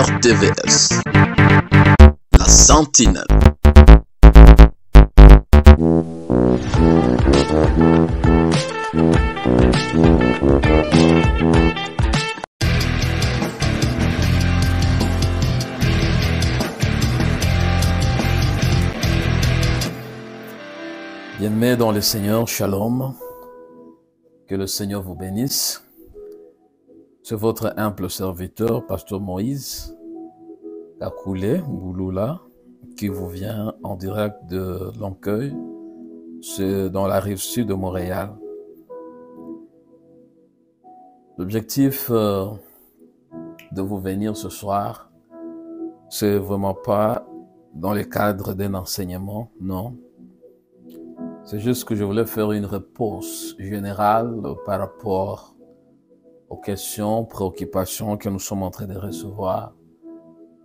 RTVS, la sentinelle. Bien-aimés dans le Seigneur, shalom, que le Seigneur vous bénisse. C'est votre humble serviteur, Pasteur Moïse Kakoulé Bouloula, qui vous vient en direct de Longueuil, c'est dans la rive sud de Montréal. L'objectif de vous venir ce soir, c'est vraiment pas dans le cadre d'un enseignement, non. C'est juste que je voulais faire une réponse générale par rapport aux questions, préoccupations que nous sommes en train de recevoir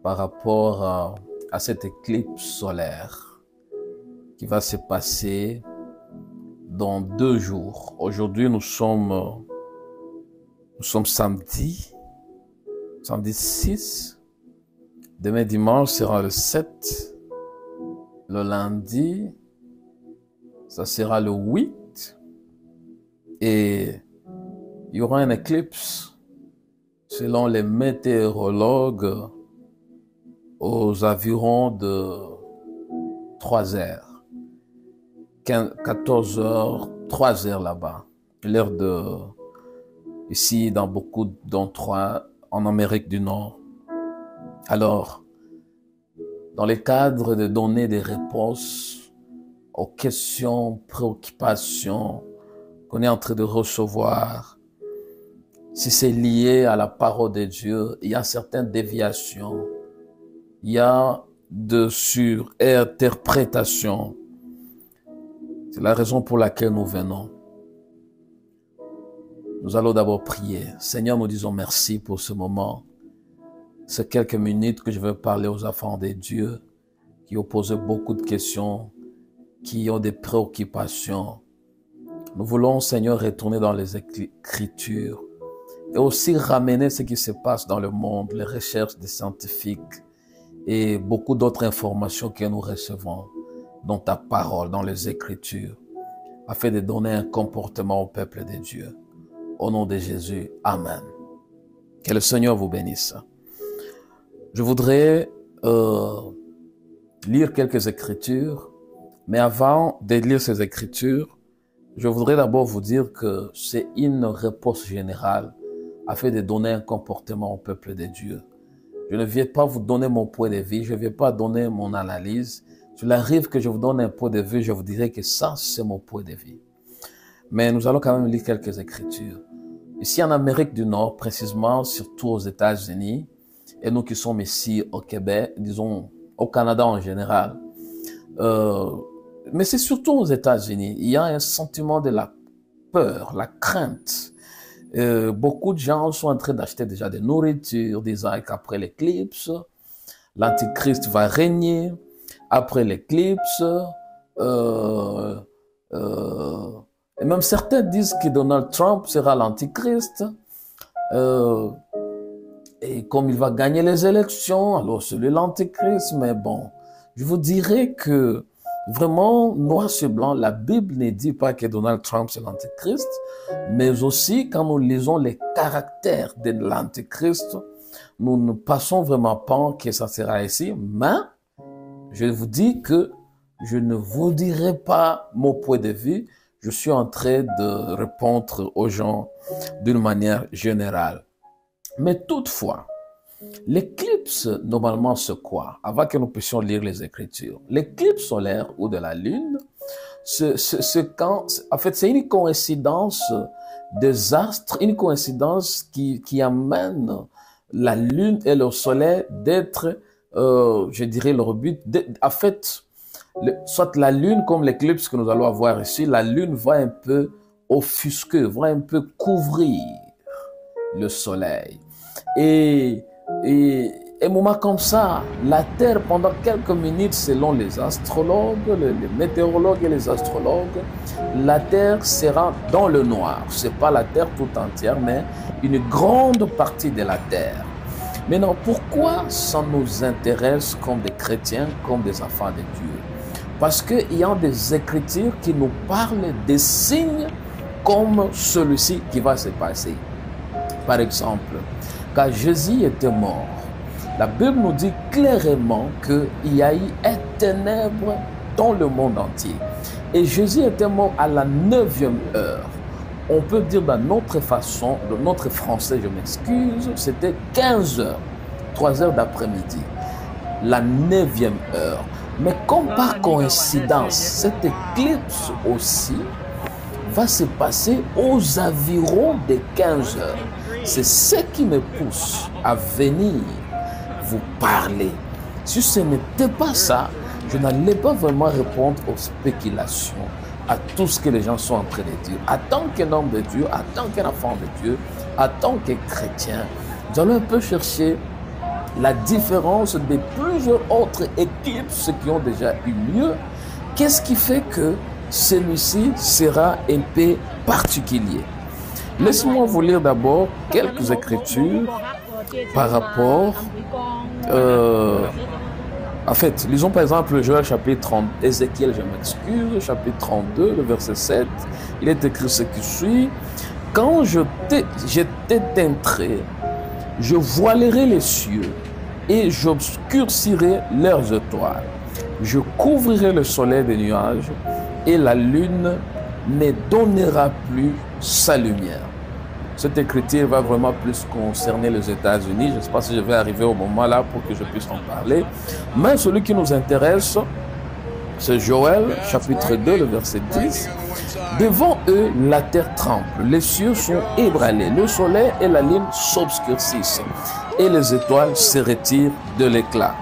par rapport à cette éclipse solaire qui va se passer dans 2 jours. Aujourd'hui, nous sommes samedi 6. Demain dimanche sera le 7. Le lundi, ça sera le 8 et il y aura une éclipse selon les météorologues aux environs de 3 heures, 14 heures, 3 heures là-bas, l'heure de ici dans beaucoup d'endroits en Amérique du Nord. Alors, dans le cadre de donner des réponses aux questions, préoccupations qu'on est en train de recevoir, si c'est lié à la parole de Dieu, il y a certaines déviations, il y a de surinterprétations. C'est la raison pour laquelle nous venons. Nous allons d'abord prier. Seigneur, nous disons merci pour ce moment. C'est quelques minutes que je veux parler aux enfants de Dieu qui ont posé beaucoup de questions, qui ont des préoccupations. Nous voulons, Seigneur, retourner dans les Écritures et aussi ramener ce qui se passe dans le monde, les recherches des scientifiques et beaucoup d'autres informations que nous recevons dans ta parole, dans les Écritures, afin de donner un comportement au peuple de Dieu. Au nom de Jésus, Amen. Que le Seigneur vous bénisse. Je voudrais lire quelques Écritures, mais avant de lire ces Écritures, je voudrais d'abord vous dire que c'est une réponse générale afin de donner un comportement au peuple de Dieu. Je ne viens pas vous donner mon point de vue, je ne viens pas donner mon analyse. S'il arrive que je vous donne un point de vue, je vous dirai que ça, c'est mon point de vue. Mais nous allons quand même lire quelques Écritures. Ici en Amérique du Nord, précisément, surtout aux États-Unis, et nous qui sommes ici au Québec, disons au Canada en général, mais c'est surtout aux États-Unis, il y a un sentiment de la peur, la crainte. Beaucoup de gens sont en train d'acheter déjà des nourritures, disant qu'après l'éclipse, l'Antichrist va régner. Après l'éclipse, et même certains disent que Donald Trump sera l'Antichrist. Et comme il va gagner les élections, alors c'est l'Antichrist. Mais bon, je vous dirais que vraiment, noir sur blanc, la Bible ne dit pas que Donald Trump c'est l'Antichrist, mais aussi quand nous lisons les caractères de l'Antichrist, nous ne passons vraiment pas que ça sera ici, mais je vous dis que je ne vous dirai pas mon point de vue, je suis en train de répondre aux gens d'une manière générale. Mais toutefois, l'éclipse, normalement, c'est quoi? Avant que nous puissions lire les Écritures. L'éclipse solaire ou de la Lune, c'est quand, en fait, c'est une coïncidence des astres, une coïncidence qui amène la Lune et le Soleil d'être, je dirais, leur but. En fait, soit la Lune, comme l'éclipse que nous allons avoir ici, la Lune va un peu offusquer, va un peu couvrir le Soleil. Et un moment comme ça, la Terre, pendant quelques minutes, selon les astrologues, les météorologues et les astrologues, la Terre sera dans le noir. C'est pas la Terre tout entière, mais une grande partie de la Terre. Maintenant, pourquoi ça nous intéresse comme des chrétiens, comme des enfants de Dieu? Parce qu'il y a des Écritures qui nous parlent des signes comme celui-ci qui va se passer. Par exemple, quand Jésus était mort, la Bible nous dit clairement qu'il y a eu une ténèbre dans le monde entier. Et Jésus était mort à la 9e heure. On peut dire dans notre façon, dans notre français, je m'excuse, c'était 15 heures, 3 heures d'après-midi, la 9e heure. Mais comme par coïncidence, cette éclipse aussi va se passer aux environs des 15 heures. C'est ce qui me pousse à venir vous parler. Si ce n'était pas ça, je n'allais pas vraiment répondre aux spéculations, à tout ce que les gens sont en train de dire. En tant qu'un homme de Dieu, en tant qu'un enfant de Dieu, en tant que chrétien, nous allons un peu chercher la différence de plusieurs autres éclipses qui ont déjà eu lieu. Qu'est-ce qui fait que celui-ci sera un peu particulier? Laissez-moi vous lire d'abord quelques écritures par rapport... en fait, lisons par exemple Joël chapitre 30, Ézéchiel, je m'excuse, chapitre 32, le verset 7. Il est écrit ce qui suit. Quand je t'éteindrai, je voilerai les cieux et j'obscurcirai leurs étoiles. Je couvrirai le soleil des nuages et la lune ne donnera plus sa lumière. Cette écriture va vraiment plus concerner les États-Unis. Je ne sais pas si je vais arriver au moment là pour que je puisse en parler. Mais celui qui nous intéresse, c'est Joël, chapitre 2, le verset 10. Devant eux, la terre tremble, les cieux sont ébranlés, le soleil et la lune s'obscurcissent et les étoiles se retirent de l'éclat,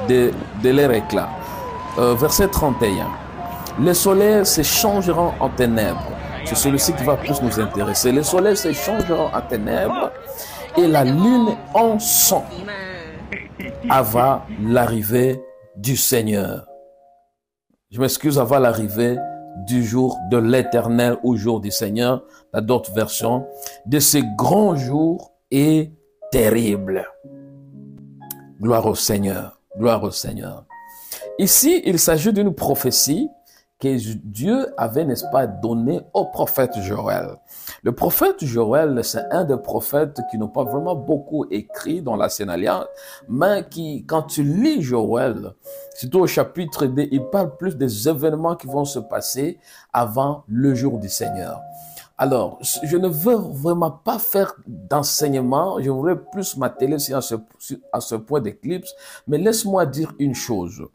de leur éclat. Verset 31. Les soleils se changeront en ténèbres. C'est celui-ci qui va plus nous intéresser. Le soleil se changera en ténèbres et la lune en sang avant l'arrivée du Seigneur. Je m'excuse, avant l'arrivée du jour de l'Éternel ou jour du Seigneur, dans d'autres versions, de ce grand jour est terrible. Gloire au Seigneur, gloire au Seigneur. Ici, il s'agit d'une prophétie que Dieu avait, n'est-ce pas, donné au prophète Joël. Le prophète Joël, c'est un des prophètes qui n'ont pas vraiment beaucoup écrit dans l'Ancienne Alliance, mais qui, quand tu lis Joël, surtout au chapitre 2, il parle plus des événements qui vont se passer avant le jour du Seigneur. Alors, je ne veux vraiment pas faire d'enseignement, je voudrais plus m'atteler à ce point d'éclipse, mais laisse-moi dire une chose.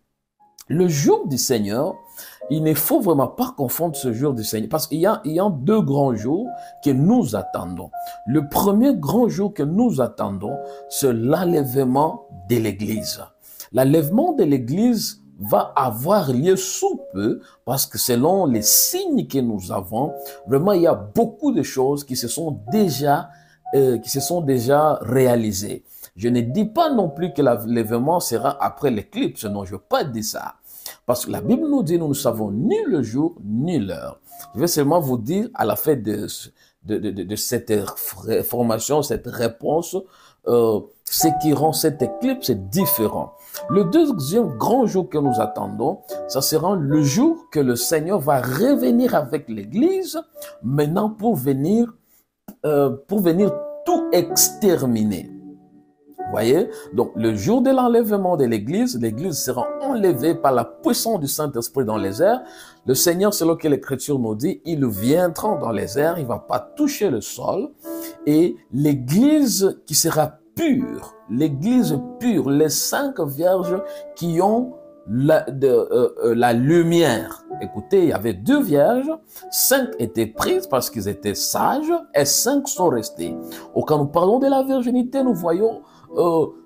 Le jour du Seigneur, il ne faut vraiment pas confondre ce jour du Seigneur, parce qu'il y a deux grands jours que nous attendons. Le premier grand jour que nous attendons, c'est l'enlèvement de l'Église. L'enlèvement de l'Église va avoir lieu sous peu, parce que selon les signes que nous avons, vraiment il y a beaucoup de choses qui se sont déjà réalisées. Je ne dis pas non plus que l'enlèvement sera après l'éclipse, non, je ne veux pas dire ça. Parce que la Bible nous dit, nous ne savons ni le jour, ni l'heure. Je vais seulement vous dire, à la fin de cette formation, cette réponse, ce qui rend cette éclipse différent. Le deuxième grand jour que nous attendons, ça sera le jour que le Seigneur va revenir avec l'Église, maintenant pour venir tout exterminer. Vous voyez? Donc, le jour de l'enlèvement de l'Église sera enlevée par la puissance du Saint-Esprit dans les airs. Le Seigneur, selon que l'Écriture nous dit, il viendra dans les airs, il ne va pas toucher le sol. Et l'Église qui sera pure, l'Église pure, les 5 vierges qui ont la lumière. Écoutez, il y avait 2 vierges, 5 étaient prises parce qu'ils étaient sages et 5 sont restées. Quand nous parlons de la virginité, nous voyons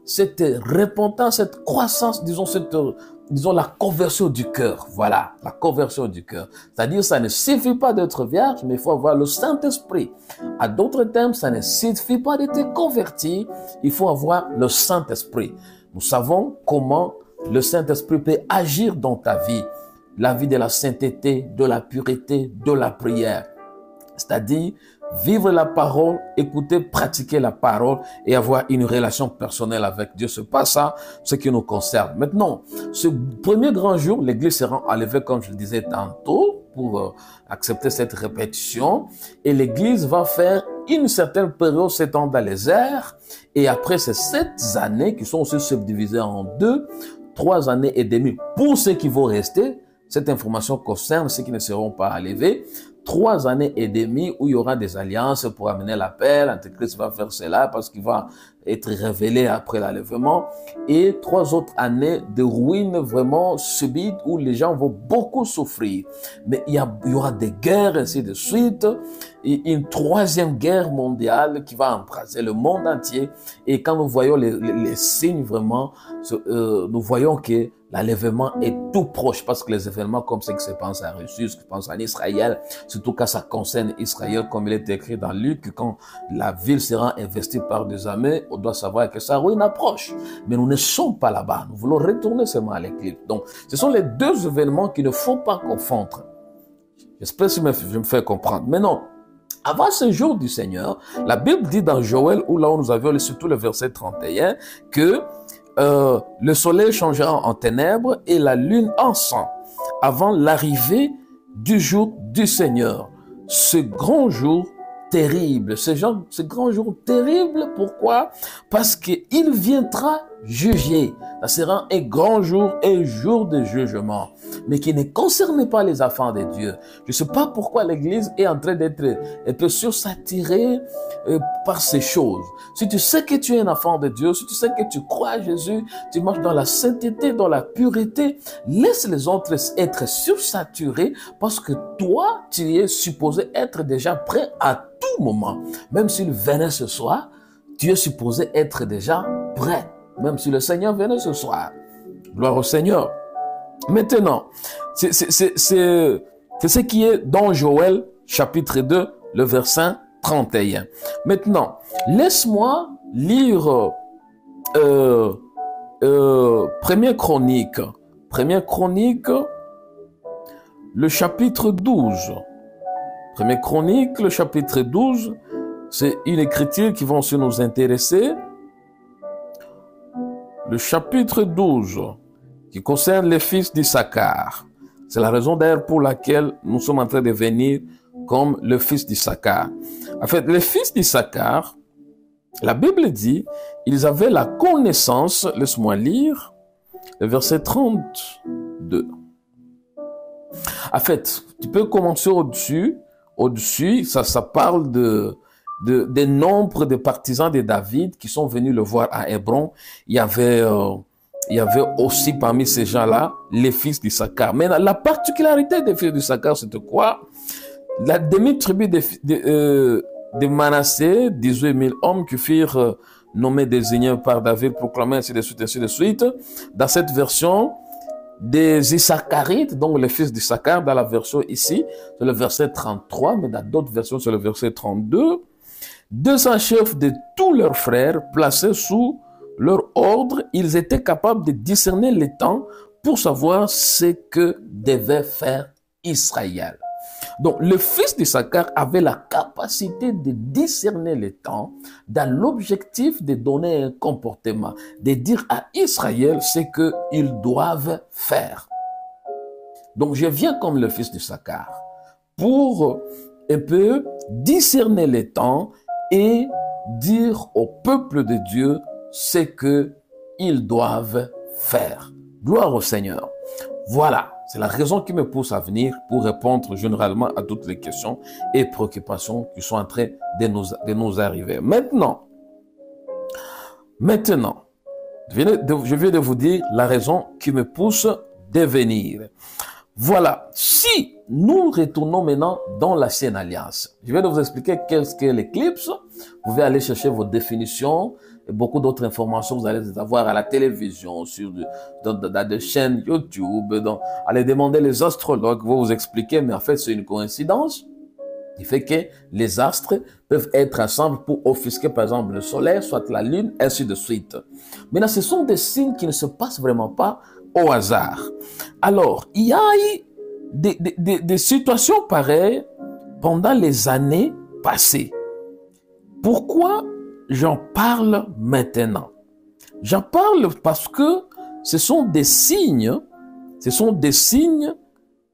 cette repentance, cette croissance, disons la conversion du cœur. Voilà, la conversion du cœur. C'est-à-dire, ça ne suffit pas d'être vierge, mais il faut avoir le Saint-Esprit. À d'autres termes, ça ne suffit pas de te convertir, il faut avoir le Saint-Esprit. Nous savons comment le Saint-Esprit peut agir dans ta vie. La vie de la sainteté, de la pureté, de la prière. C'est-à-dire, vivre la parole, écouter, pratiquer la parole et avoir une relation personnelle avec Dieu. C'est pas ça ce qui nous concerne. Maintenant, ce premier grand jour, l'Église sera enlevée, comme je le disais tantôt, pour accepter cette répétition. Et l'Église va faire une certaine période, 7 ans dans les airs. Et après ces 7 années, qui sont aussi subdivisées en 2, 3 années et demie pour ceux qui vont rester. Cette information concerne ceux qui ne seront pas enlevés. 3 années et demie où il y aura des alliances pour amener la paix. L'Antéchrist va faire cela parce qu'il va être révélé après l'enlèvement. Et 3 autres années de ruines vraiment subites où les gens vont beaucoup souffrir. Mais il y aura des guerres, ainsi de suite. Et une 3e guerre mondiale qui va embraser le monde entier. Et quand nous voyons les signes vraiment, nous voyons que l'enlèvement est tout proche parce que les événements comme ce qui se passe en Russie, ce qui se passe en Israël, surtout quand ça concerne Israël, comme il est écrit dans Luc, quand la ville sera investie par des armées, on doit savoir que sa ruine approche. Mais nous ne sommes pas là-bas. Nous voulons retourner seulement à l'éclipse. Donc, ce sont les 2 événements qu'il ne faut pas confondre. J'espère que je me fais comprendre. Mais non. Avant ce jour du Seigneur, la Bible dit dans Joël, où là où nous avions surtout le verset 31, que le soleil changera en ténèbres et la lune en sang avant l'arrivée du jour du Seigneur. Ce grand jour terrible, ce grand jour terrible, pourquoi? Parce qu'il viendra juger. Ça sera un grand jour, un jour de jugement, mais qui ne concerne pas les enfants de Dieu. Je ne sais pas pourquoi l'Église est en train d'être un peu sursaturée par ces choses. Si tu sais que tu es un enfant de Dieu, si tu sais que tu crois à Jésus, tu marches dans la sainteté, dans la pureté, laisse les autres être sursaturés parce que toi, tu es supposé être déjà prêt à tout moment. Même s'il venait ce soir, tu es supposé être déjà prêt. Même si le Seigneur venait ce soir. Gloire au Seigneur. Maintenant, c'est ce qui est dans Joël, chapitre 2, le verset 31. Maintenant, laisse-moi lire Première Chronique, le chapitre 12. Première Chronique, le chapitre 12, c'est une écriture qui va aussi nous intéresser. Le chapitre 12, qui concerne les fils d'Issachar. C'est la raison d'ailleurs pour laquelle nous sommes en train de venir comme le fils d'Issachar. En fait, les fils d'Issachar, la Bible dit, ils avaient la connaissance, laisse-moi lire, le verset 32. En fait, tu peux commencer au-dessus, ça parle des nombres de partisans de David qui sont venus le voir à Hébron. Il y avait aussi parmi ces gens-là les fils d'Issachar. Mais la particularité des fils d'Issachar, c'était quoi? La demi-tribu de Manassé, 18 000 hommes qui furent nommés, désignés par David, proclamés, ainsi de suite, ainsi de suite. Dans cette version, des Issacharites, donc les fils d'Issachar, dans la version ici, c'est le verset 33, mais dans d'autres versions, c'est le verset 32. 200 chefs de tous leurs frères placés sous leur ordre, ils étaient capables de discerner les temps pour savoir ce que devait faire Israël. Donc, le fils d'Issachar avait la capacité de discerner les temps dans l'objectif de donner un comportement, de dire à Israël ce qu'ils doivent faire. Donc, je viens comme le fils d'Issachar pour un peu discerner les temps et dire au peuple de Dieu ce qu'ils doivent faire. Gloire au Seigneur. Voilà, c'est la raison qui me pousse à venir pour répondre généralement à toutes les questions et préoccupations qui sont en train de nous arriver. Maintenant, je viens de vous dire la raison qui me pousse de venir. Voilà, si nous retournons maintenant dans l'ancienne alliance, je viens de vous expliquer qu'est-ce qu'est l'éclipse. Vous pouvez aller chercher vos définitions et beaucoup d'autres informations. Vous allez les avoir à la télévision, dans des chaînes YouTube. Allez demander les astrologues, vont vous expliquer, mais en fait c'est une coïncidence qui fait que les astres peuvent être ensemble pour offusquer par exemple le soleil, soit la lune, ainsi de suite. Maintenant, ce sont des signes qui ne se passent vraiment pas au hasard. Alors, il y a eu des situations pareilles pendant les années passé. Pourquoi j'en parle maintenant? J'en parle parce que ce sont des signes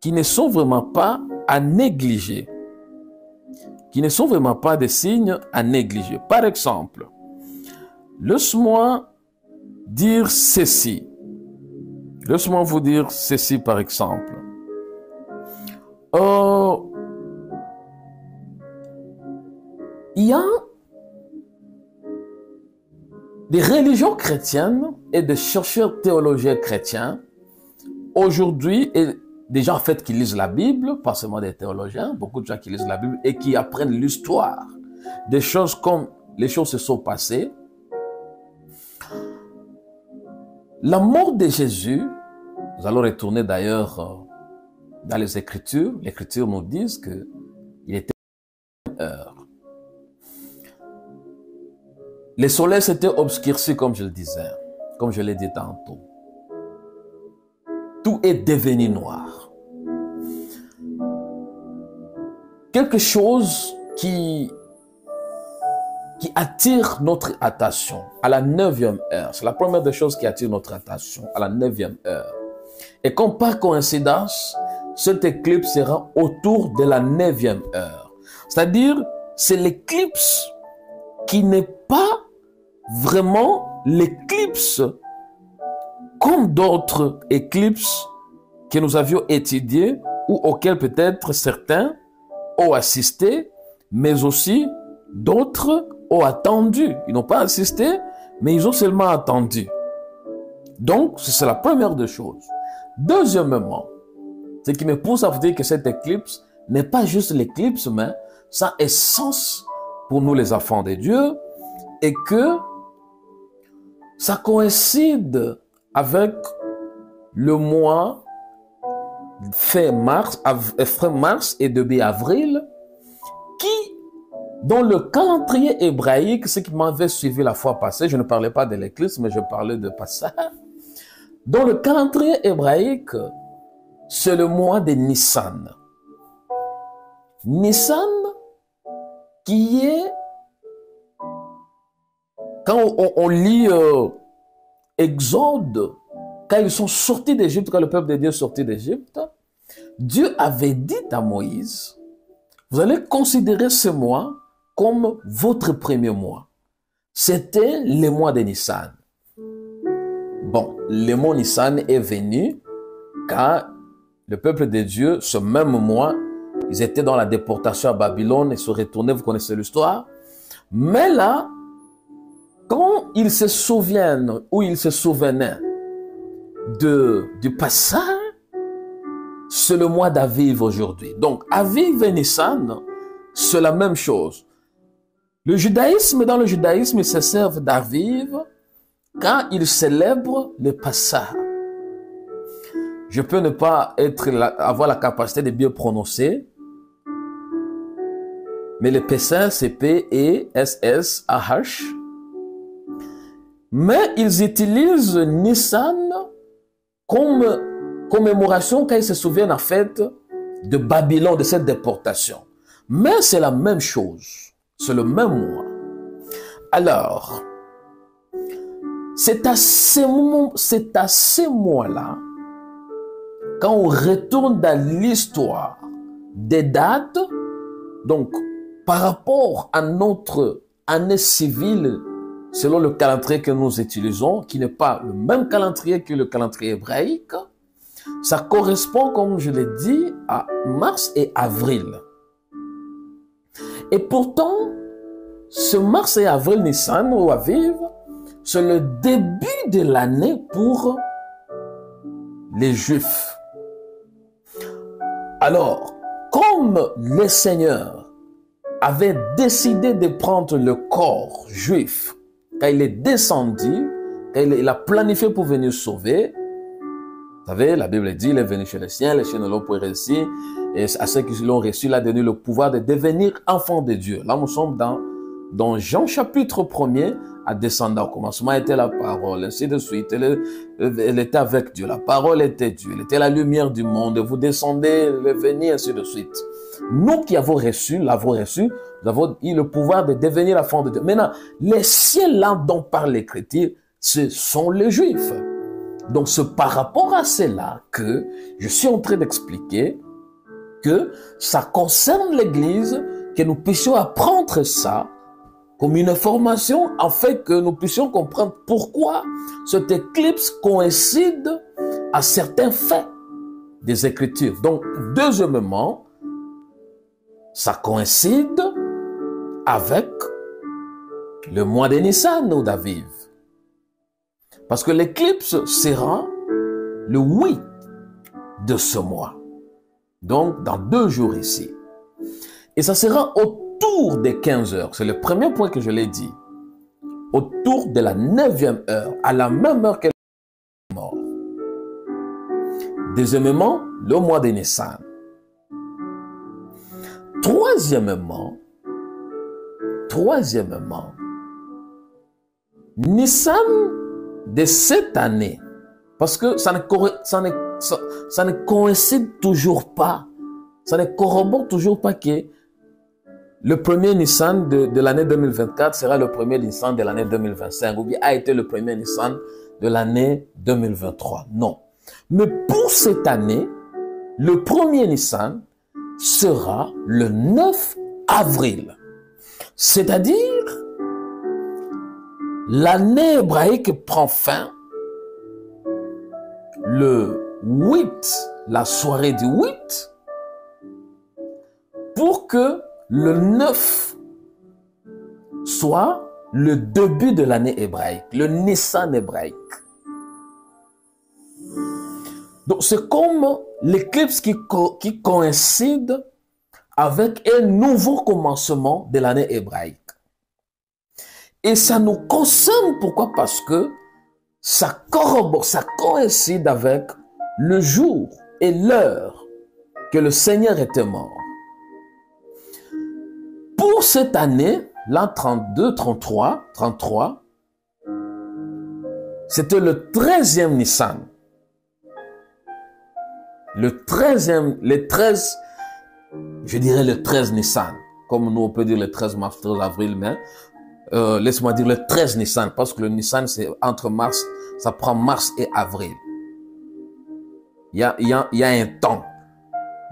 qui ne sont vraiment pas à négliger. Qui ne sont vraiment pas des signes à négliger. Par exemple, laisse-moi dire ceci. Laisse-moi vous dire ceci par exemple. Il y a des religions chrétiennes et des chercheurs théologiens chrétiens aujourd'hui, et des gens en fait qui lisent la Bible, pas seulement des théologiens, beaucoup de gens qui lisent la Bible et qui apprennent l'histoire des choses comme les choses se sont passées. La mort de Jésus, nous allons retourner d'ailleurs dans les Écritures. Les Écritures nous disent qu'il était une heure. Le soleil s'était obscurci, comme je le disais, comme je l'ai dit tantôt. Tout est devenu noir. Quelque chose qui attire notre attention à la 9e heure. C'est la première des choses qui attire notre attention à la 9e heure. Et comme par coïncidence, cette éclipse sera autour de la 9e heure. C'est-à-dire, c'est l'éclipse qui n'est pas vraiment l'éclipse comme d'autres éclipses que nous avions étudiées ou auxquelles peut-être certains ont assisté, mais aussi d'autres ont attendu. Ils n'ont pas assisté, mais ils ont seulement attendu. Donc, c'est la première des choses. Deuxièmement, ce qui me pousse à vous dire que cette éclipse n'est pas juste l'éclipse, mais ça a sens pour nous les enfants de Dieu et que ça coïncide avec le mois fin mars et début avril qui, dans le calendrier hébraïque, ce qui m'avait suivi la fois passée, je ne parlais pas de l'éclipse, mais je parlais de Pessah. Dans le calendrier hébraïque, c'est le mois de Nissan. Nissan qui est, quand on lit Exode, quand ils sont sortis d'Égypte, quand le peuple de Dieu est sorti d'Égypte, Dieu avait dit à Moïse, vous allez considérer ce mois comme votre premier mois. C'était le mois de Nissan. Bon, le mot Nissan est venu quand le peuple de Dieu, ce même mois, ils étaient dans la déportation à Babylone et se retournaient, vous connaissez l'histoire. Mais là, quand ils se souviennent ou ils se souvenaient du passage, c'est le mois d'Aviv aujourd'hui. Donc, Aviv et Nissan, c'est la même chose. Dans le judaïsme, ils se servent d'Aviv quand ils célèbrent le Pessah. Je peux ne pas avoir la capacité de bien prononcer, mais le Pessah, c'est P-E-S-S-A-H. Mais ils utilisent Nissan comme commémoration quand ils se souviennent en fait de Babylone, de cette déportation. Mais c'est la même chose. C'est le même mois. Alors, c'est à ce mois-là, quand on retourne dans l'histoire des dates, donc par rapport à notre année civile, selon le calendrier que nous utilisons, qui n'est pas le même calendrier que le calendrier hébraïque, ça correspond, comme je l'ai dit, à mars et avril. Et pourtant, ce mars et avril Nissan ou Aviv, c'est le début de l'année pour les Juifs. Alors, comme le Seigneur avait décidé de prendre le corps juif, quand il est descendu, quand il a planifié pour venir sauver, vous savez, la Bible dit, il est venu chez les siens ne l'ont pas reçu, et à ceux qui l'ont reçu, il a donné le pouvoir de devenir enfants de Dieu. Là, nous sommes dans Jean chapitre 1er, à descendre. Au commencement était la parole, ainsi de suite. Elle était avec Dieu. La parole était Dieu. Elle était la lumière du monde. Vous descendez, venez, ainsi de suite. nous qui l'avons reçu, nous avons eu le pouvoir de devenir enfants de Dieu. Maintenant, les ciels-là dont parle l'Écriture, ce sont les Juifs. Donc, c'est par rapport à cela que je suis en train d'expliquer que ça concerne l'Église, que nous puissions apprendre ça comme une information afin que nous puissions comprendre pourquoi cette éclipse coïncide à certains faits des Écritures. Donc, deuxièmement, ça coïncide avec le mois de Nissan ou d'Aviv. Parce que l'éclipse sera le 8 de ce mois. Donc, dans 2 jours ici. Et ça sera autour des 15 heures. C'est le premier point que je l'ai dit. Autour de la 9e heure, à la même heure qu'elle est morte. Deuxièmement, le mois de Nissan. Troisièmement, Nissan de cette année, parce que ça ne coïncide toujours pas, ça ne corrobore toujours pas que le premier Nissan de l'année 2024 sera le premier Nissan de l'année 2025, ou bien a été le premier Nissan de l'année 2023. Non. Mais pour cette année, le premier Nissan sera le 9 avril. C'est-à-dire, l'année hébraïque prend fin le 8, la soirée du 8, pour que le 9 soit le début de l'année hébraïque, le Nissan hébraïque. Donc, c'est comme l'éclipse qui coïncide avec un nouveau commencement de l'année hébraïque. Et ça nous concerne, pourquoi? Parce que ça corrobore, ça coïncide avec le jour et l'heure que le Seigneur était mort. Pour cette année, l'an 32, 33, c'était le 13e Nissan. Le 13, je dirais le 13 Nissan, comme nous on peut dire le 13 mars, 13 avril, mais laisse-moi dire le 13 Nissan, parce que le Nissan c'est entre mars, ça prend mars et avril. Il y a un temps.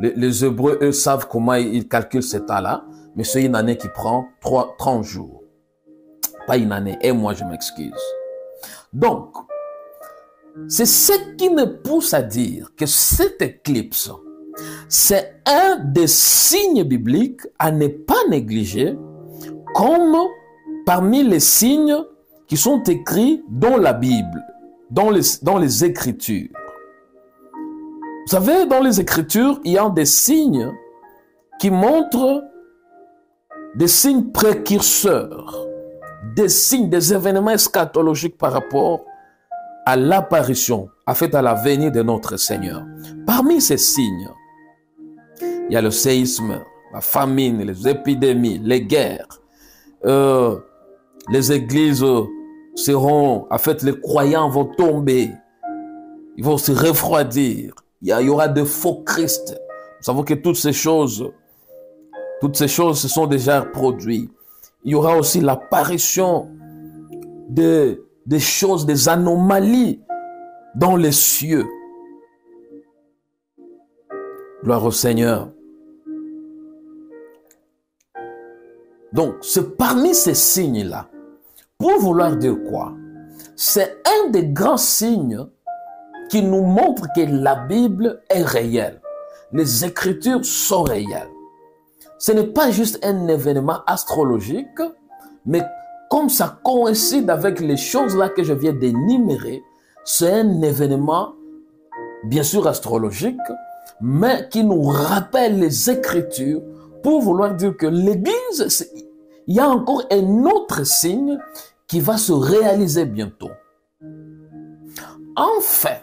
Les Hébreux, eux, savent comment ils calculent ce temps-là, mais c'est une année qui prend 30 jours. Pas une année, et moi je m'excuse. Donc, c'est ce qui me pousse à dire que cette éclipse, c'est un des signes bibliques à ne pas négliger, comme parmi les signes qui sont écrits dans la Bible, dans les Écritures. Vous savez, dans les Écritures, il y a des signes qui montrent des signes précurseurs, des signes, des événements eschatologiques par rapport à l'apparition, en fait à la venue de notre Seigneur. Parmi ces signes, il y a le séisme, la famine, les épidémies, les guerres. Les églises seront, en fait les croyants vont tomber, ils vont se refroidir. Il y aura de faux Christ. Nous savons que toutes ces choses se sont déjà produites. Il y aura aussi l'apparition des choses, des anomalies dans les cieux. Gloire au Seigneur. Donc, c'est parmi ces signes-là. Pour vouloir dire quoi? C'est un des grands signes qui nous montre que la Bible est réelle. Les Écritures sont réelles. Ce n'est pas juste un événement astrologique, mais comme ça coïncide avec les choses là que je viens d'énumérer, c'est un événement, bien sûr astrologique, mais qui nous rappelle les Écritures pour vouloir dire que l'Église, il y a encore un autre signe qui va se réaliser bientôt. Enfin,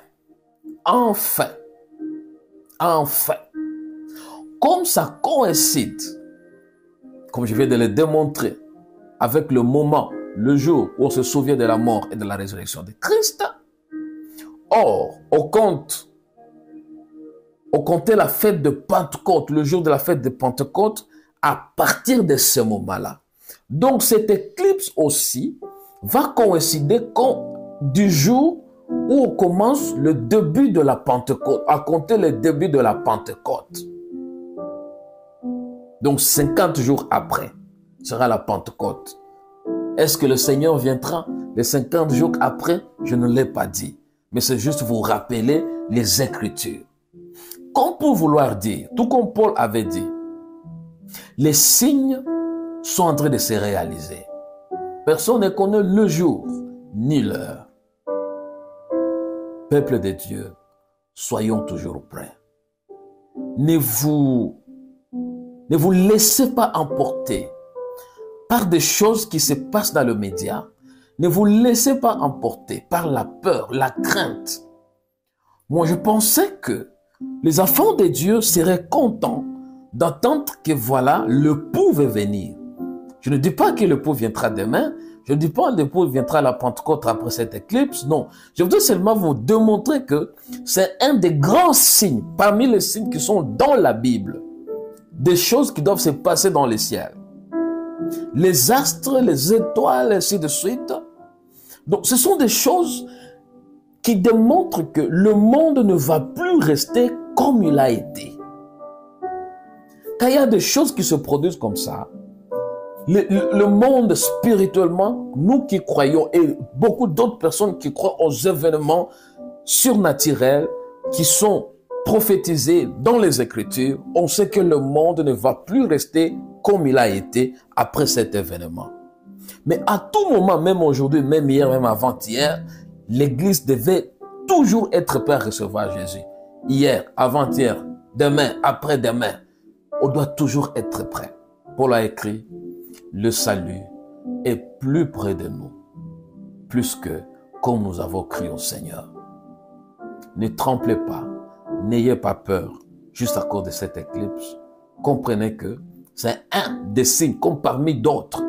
comme ça coïncide, comme je viens de le démontrer, avec le moment, le jour où on se souvient de la mort et de la résurrection de Christ, or, au compte on comptait la fête de Pentecôte, le jour de la fête de Pentecôte, à partir de ce moment-là. Donc cette éclipse aussi va coïncider du jour où on commence le début de la Pentecôte, à compter le début de la Pentecôte. Donc 50 jours après sera la Pentecôte. Est-ce que le Seigneur viendra les 50 jours après? Je ne l'ai pas dit. Mais c'est juste vous rappeler les Écritures. Comme pour vouloir dire, tout comme Paul avait dit, les signes sont en train de se réaliser. Personne ne connaît le jour ni l'heure. Peuple de Dieu, soyons toujours prêts. Ne vous laissez pas emporter par des choses qui se passent dans le média. Ne vous laissez pas emporter par la peur, la crainte. Moi, je pensais que les enfants de Dieu seraient contents d'entendre que voilà, l'époux va venir. Je ne dis pas que l'époux viendra demain. Je ne dis pas que l'époux viendra à la Pentecôte après cette éclipse. Non. Je voudrais seulement vous démontrer que c'est un des grands signes, parmi les signes qui sont dans la Bible, des choses qui doivent se passer dans les ciels. Les astres, les étoiles, ainsi de suite. Donc, ce sont des choses qui démontrent que le monde ne va plus rester comme il a été. Quand il y a des choses qui se produisent comme ça, le monde spirituellement, nous qui croyons et beaucoup d'autres personnes qui croient aux événements surnaturels qui sont prophétisés dans les Écritures, on sait que le monde ne va plus rester comme il a été après cet événement. Mais à tout moment, même aujourd'hui, même hier, même avant-hier, l'Église devait toujours être prête à recevoir Jésus. Hier, avant-hier, demain, après-demain, on doit toujours être prêt. Paul a écrit, le salut est plus près de nous, plus que comme nous avons cru au Seigneur. Ne tremblez pas, n'ayez pas peur, juste à cause de cette éclipse. Comprenez que c'est un des signes, comme parmi d'autres,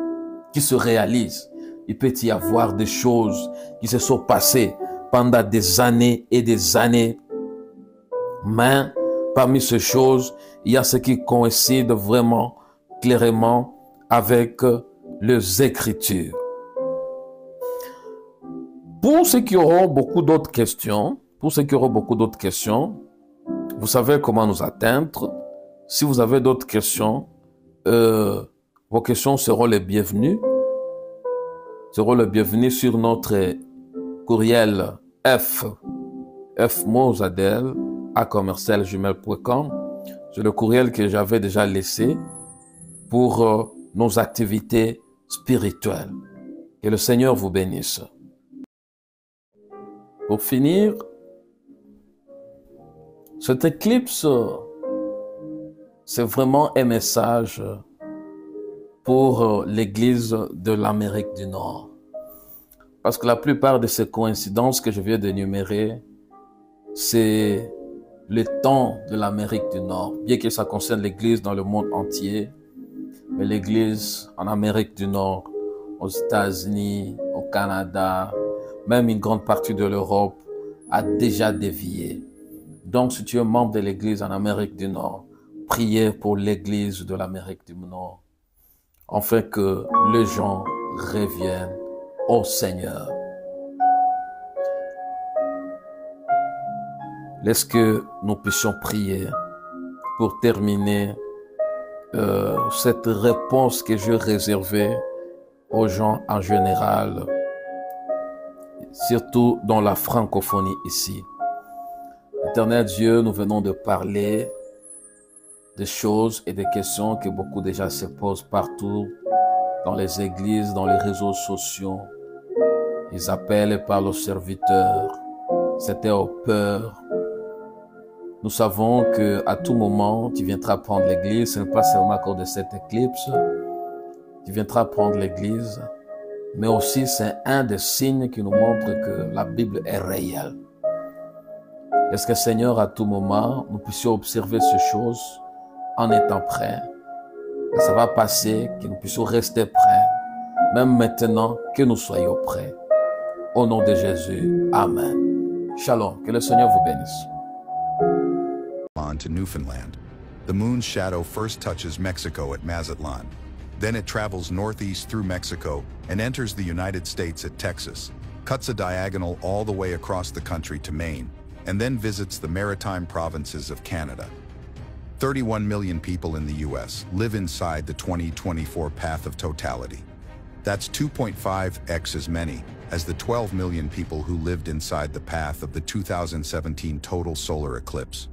qui se réalisent. Il peut y avoir des choses qui se sont passées pendant des années et des années. Mais parmi ces choses, il y a ce qui coïncide vraiment clairement avec les Écritures. Pour ceux qui auront beaucoup d'autres questions, vous savez comment nous atteindre. Si vous avez d'autres questions, vos questions seront les bienvenues. Sur notre courriel fmosadel@gmail.com. C'est le courriel que j'avais déjà laissé pour nos activités spirituelles. Que le Seigneur vous bénisse. Pour finir, cette éclipse, c'est vraiment un message pour l'Église de l'Amérique du Nord. Parce que la plupart de ces coïncidences que je viens d'énumérer, c'est le temps de l'Amérique du Nord. Bien que ça concerne l'Église dans le monde entier, mais l'Église en Amérique du Nord, aux États-Unis, au Canada, même une grande partie de l'Europe, a déjà dévié. Donc, si tu es membre de l'Église en Amérique du Nord, priez pour l'Église de l'Amérique du Nord, afin que les gens reviennent au Seigneur. Laisse que nous puissions prier pour terminer cette réponse que je réservais aux gens en général, surtout dans la francophonie ici. Éternel Dieu, nous venons de parler des choses et des questions que beaucoup déjà se posent partout, dans les églises, dans les réseaux sociaux. Ils appellent et parlent aux serviteurs. C'était aux peurs. Nous savons que à tout moment, tu viendras prendre l'église. Ce n'est pas seulement à cause de cette éclipse. Tu viendras prendre l'église. Mais aussi, c'est un des signes qui nous montre que la Bible est réelle. Est-ce que Seigneur, à tout moment, nous puissions observer ces choses en étant prêts? Que ça va passer, que nous puissions rester prêts. Même maintenant, que nous soyons prêts. Au nom de Jésus. Amen. Shalom. Que le Seigneur vous bénisse. Mazatlan to Newfoundland. The moon's shadow first touches Mexico at Mazatlan. Then it travels northeast through Mexico and enters the United States at Texas, cuts a diagonal all the way across the country to Maine, and then visits the maritime provinces of Canada. 31 million people in the US live inside the 2024 path of totality. That's 2.5x as many as the 12 million people who lived inside the path of the 2017 total solar eclipse.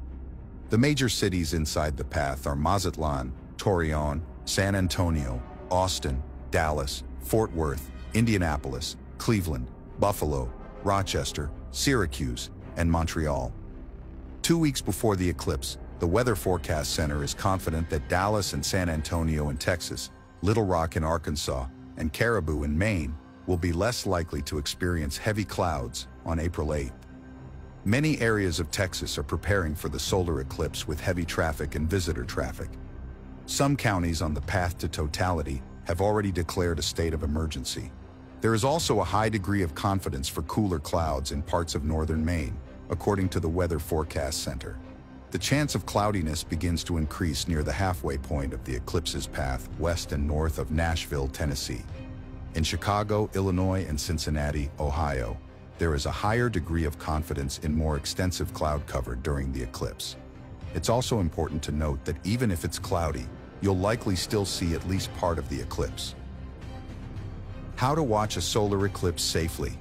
The major cities inside the path are Mazatlan, Torreon, San Antonio, Austin, Dallas, Fort Worth, Indianapolis, Cleveland, Buffalo, Rochester, Syracuse, and Montreal. 2 weeks before the eclipse, the Weather Forecast Center is confident that Dallas and San Antonio in Texas, Little Rock in Arkansas, and Caribou in Maine will be less likely to experience heavy clouds on April 8th. Many areas of Texas are preparing for the solar eclipse with heavy traffic and visitor traffic. Some counties on the path to totality have already declared a state of emergency. There is also a high degree of confidence for cooler clouds in parts of northern Maine, according to the Weather Forecast Center. The chance of cloudiness begins to increase near the halfway point of the eclipse's path west and north of Nashville, Tennessee. In Chicago, Illinois, and Cincinnati, Ohio, there is a higher degree of confidence in more extensive cloud cover during the eclipse. It's also important to note that even if it's cloudy, you'll likely still see at least part of the eclipse. How to watch a solar eclipse safely.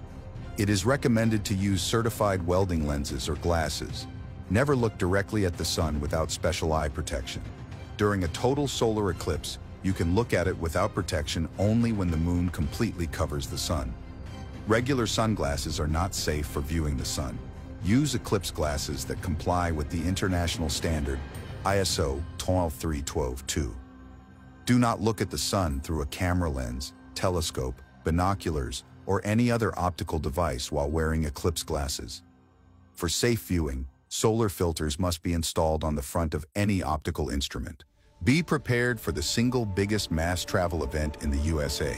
It is recommended to use certified welding lenses or glasses. Never look directly at the sun without special eye protection. During a total solar eclipse, you can look at it without protection only when the moon completely covers the sun. Regular sunglasses are not safe for viewing the sun. Use eclipse glasses that comply with the international standard ISO 12312-2. Do not look at the sun through a camera lens, telescope, binoculars, or any other optical device while wearing eclipse glasses. For safe viewing, solar filters must be installed on the front of any optical instrument. Be prepared for the single biggest mass travel event in the USA.